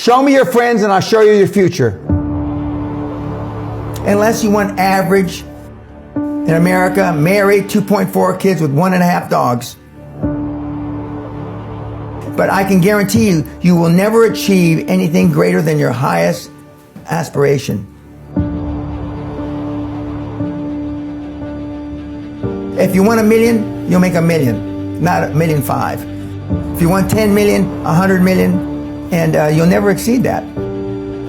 Show me your friends and I'll show you your future. Unless you want average in America, married, 2.4 kids with 1.5 dogs. But I can guarantee you, you will never achieve anything greater than your highest aspiration. If you want $1 million, you'll make $1 million, not $1.5 million. If you want 10 million, 100 million, and you'll never exceed that.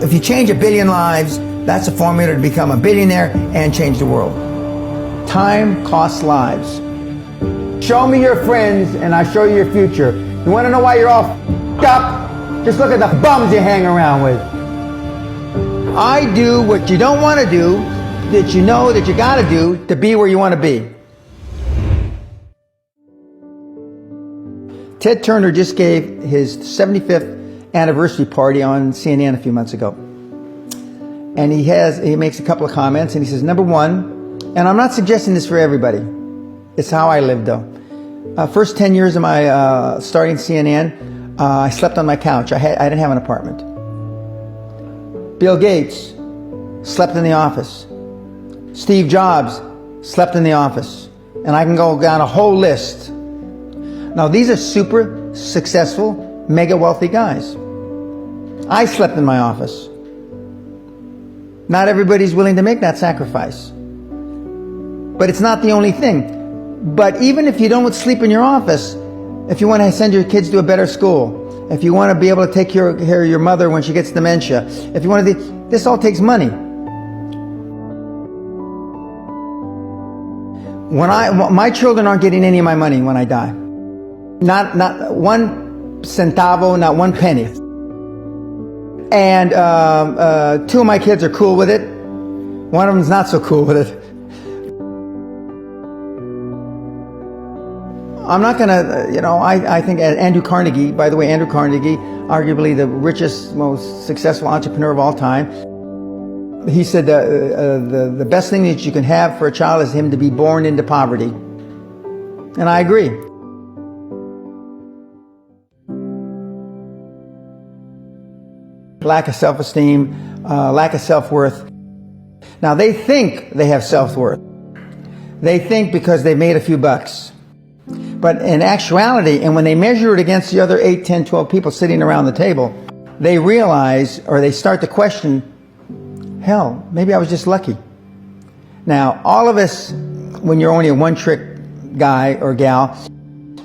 If you change 1 billion lives, that's a formula to become a billionaire and change the world. Time costs lives. Show me your friends and I'll show you your future. You want to know why you're all f***ed up? Just look at the bums you hang around with. I do what you don't want to do, that you know that you got to do to be where you want to be. Ted Turner just gave his 75th anniversary party on CNN a few months ago. And he makes a couple of comments and he says, number one, and I'm not suggesting this for everybody. It's how I lived though. First 10 years of my starting CNN, I slept on my couch. I didn't have an apartment. Bill Gates slept in the office. Steve Jobs slept in the office. And I can go down a whole list. Now these are super successful, mega wealthy guys. I slept in my office. Not everybody's willing to make that sacrifice. But it's not the only thing. But even if you don't sleep in your office, if you want to send your kids to a better school, if you want to be able to take care of your mother when she gets dementia, if you want to, this all takes money. My children aren't getting any of my money when I die. Not one centavo, not one penny. And two of my kids are cool with it. One of them's not so cool with it. I'm not going to, I think Andrew Carnegie, by the way, Andrew Carnegie, arguably the richest, most successful entrepreneur of all time, he said the best thing that you can have for a child is him to be born into poverty. And I agree. Lack of self-esteem, lack of self-worth. Now they think they have self-worth. They think because they made a few bucks. But in actuality, and when they measure it against the other 8, 10, 12 people sitting around the table, they realize, or they start to question, hell, maybe I was just lucky. Now, all of us, when you're only a one-trick guy or gal,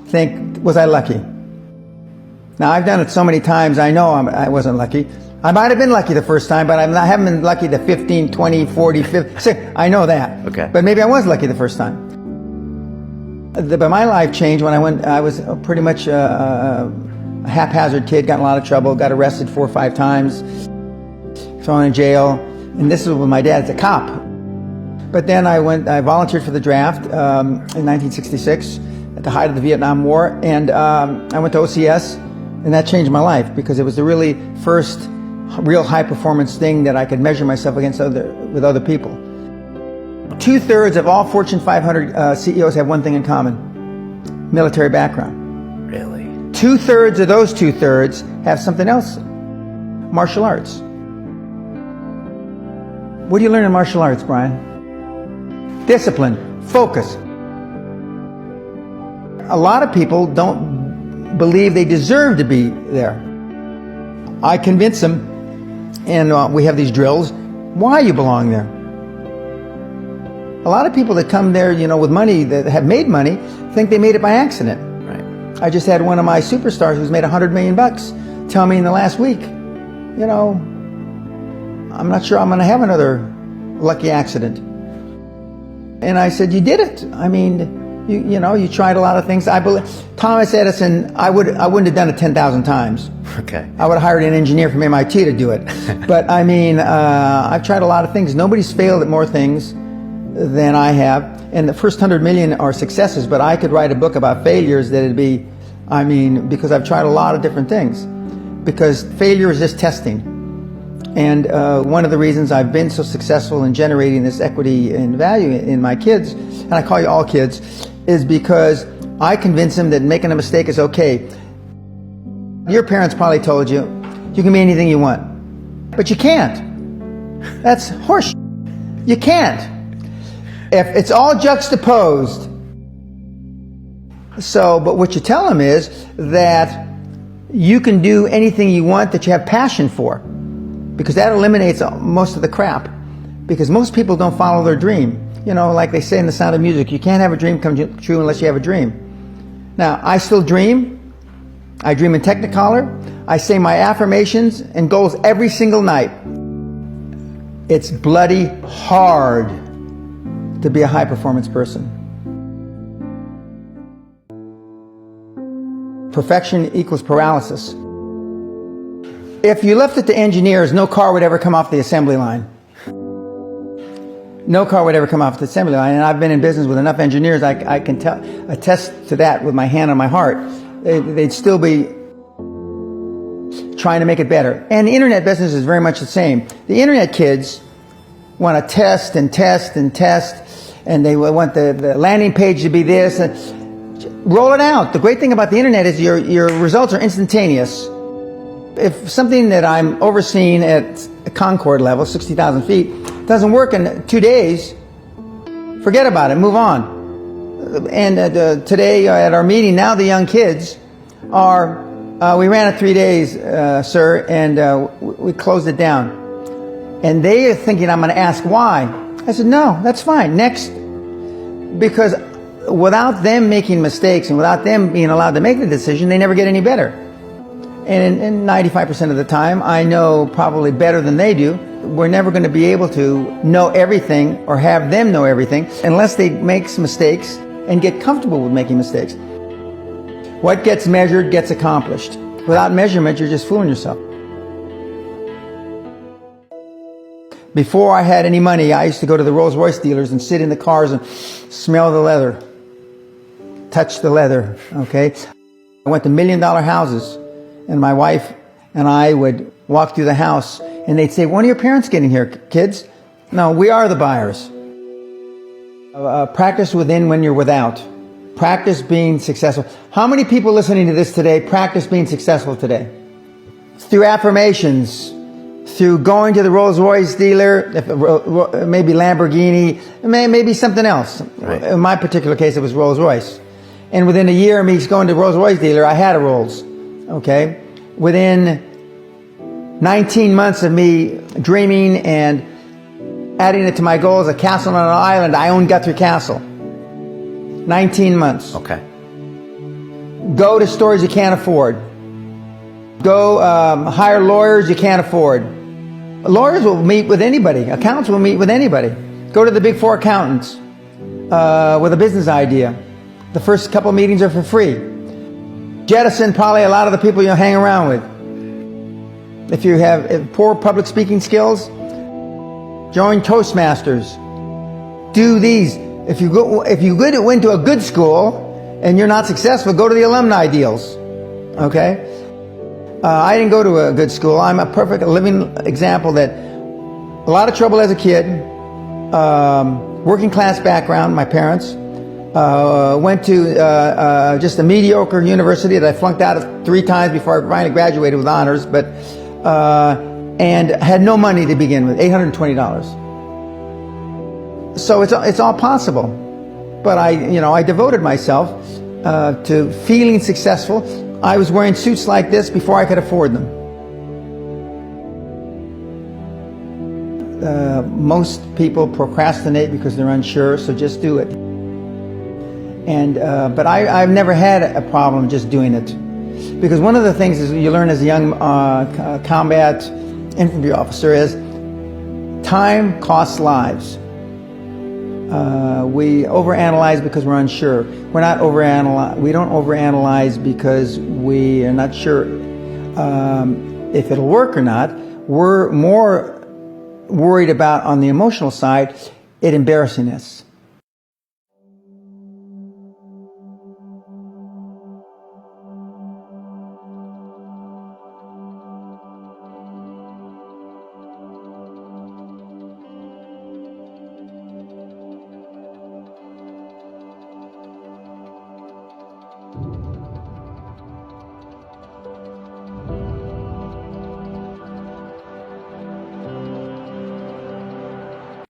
think, was I lucky? Now, I've done it so many times, I know I wasn't lucky. I might have been lucky the first time, but I haven't been lucky the 15, 20, 40, 50. I know that. Okay. But maybe I was lucky the first time. But my life changed when I was pretty much a haphazard kid, got in a lot of trouble, got arrested 4 or 5 times, thrown in jail. And this was when my dad's a cop. But then I volunteered for the draft in 1966 at the height of the Vietnam War. And I went to OCS, and that changed my life because it was the really first real high performance thing that I could measure myself against with other people. 2/3 of all Fortune 500 CEOs have one thing in common: military background. Really? 2/3 of those 2/3 have something else: martial arts. What do you learn in martial arts, Brian? Discipline, focus. A lot of people don't believe they deserve to be there. I convince them, and we have these drills, why you belong there. A lot of people that come there, with money, that have made money, think they made it by accident. Right. I just had one of my superstars who's made $100 million tell me in the last week, I'm not sure I'm going to have another lucky accident. And I said, you did it. I mean, you tried a lot of things. I believe Thomas Edison, I wouldn't have done it 10,000 times. Okay. I would have hired an engineer from MIT to do it. But I mean, I've tried a lot of things. Nobody's failed at more things than I have, and the first 100 million are successes, but I could write a book about failures that'd be, because I've tried a lot of different things. Because failure is just testing. And one of the reasons I've been so successful in generating this equity and value in my kids, and I call you all kids, is because I convince them that making a mistake is okay. Your parents probably told you, you can be anything you want. But you can't. That's horseshit. You can't. If it's all juxtaposed. So, but what you tell them is that you can do anything you want that you have passion for, because that eliminates most of the crap. Because most people don't follow their dream. You know, like they say in The Sound of Music, you can't have a dream come true unless you have a dream. Now, I still dream. I dream in Technicolor. I say my affirmations and goals every single night. It's bloody hard to be a high-performance person. Perfection equals paralysis. If you left it to engineers, no car would ever come off the assembly line. No car would ever come off the assembly line. And I've been in business with enough engineers, I can attest to that with my hand on my heart. They'd still be trying to make it better. And the internet business is very much the same. The internet kids want to test and test and test, and they want the landing page to be this. Roll it out. The great thing about the internet is your results are instantaneous. If something that I'm overseeing at a Concord level, 60,000 feet, doesn't work in 2 days, forget about it, move on. And today at our meeting, now the young kids are, we ran it 3 days, sir, and we closed it down. And they are thinking I'm going to ask why. I said, no, that's fine. Next. Because without them making mistakes and without them being allowed to make the decision, they never get any better. And in 95% of the time, I know probably better than they do. We're never going to be able to know everything or have them know everything unless they make some mistakes and get comfortable with making mistakes. What gets measured gets accomplished. Without measurement, you're just fooling yourself. Before I had any money, I used to go to the Rolls-Royce dealers and sit in the cars and smell the leather, touch the leather, okay? I went to $1 million houses, and my wife and I would walk through the house, and they'd say, when are your parents getting here, kids? No, we are the buyers. Practice within when you're without. Practice being successful. How many people listening to this today practice being successful today? Through affirmations, through going to the Rolls-Royce dealer, maybe Lamborghini, maybe something else. Right. In my particular case, it was Rolls-Royce. And within a year of me going to the Rolls-Royce dealer, I had a Rolls. Okay? Within 19 months of me dreaming and adding it to my goals, a castle on an island, I owned Guthrie Castle. 19 months. Okay. Go to stores you can't afford. Go hire lawyers you can't afford. Lawyers will meet with anybody. Accountants will meet with anybody. Go to the big four accountants with a business idea. The first couple meetings are for free. Jettison probably a lot of the people you'll hang around with. If you have poor public speaking skills, join Toastmasters. Do these. If you went to a good school and you're not successful, go to the alumni deals. Okay? I didn't go to a good school. I'm a perfect living example that a lot of trouble as a kid, working class background, my parents, went to just a mediocre university that I flunked out of 3 times before I finally graduated with honors, but and had no money to begin with, $820. So it's all possible. But I devoted myself to feeling successful. I was wearing suits like this before I could afford them. Most people procrastinate because they're unsure, so just do it. And but I've never had a problem just doing it, because one of the things is you learn as a young combat infantry officer is time costs lives. We overanalyze because we're unsure. We don't overanalyze because we are not sure if it'll work or not. We're more worried about, on the emotional side, it embarrassing us.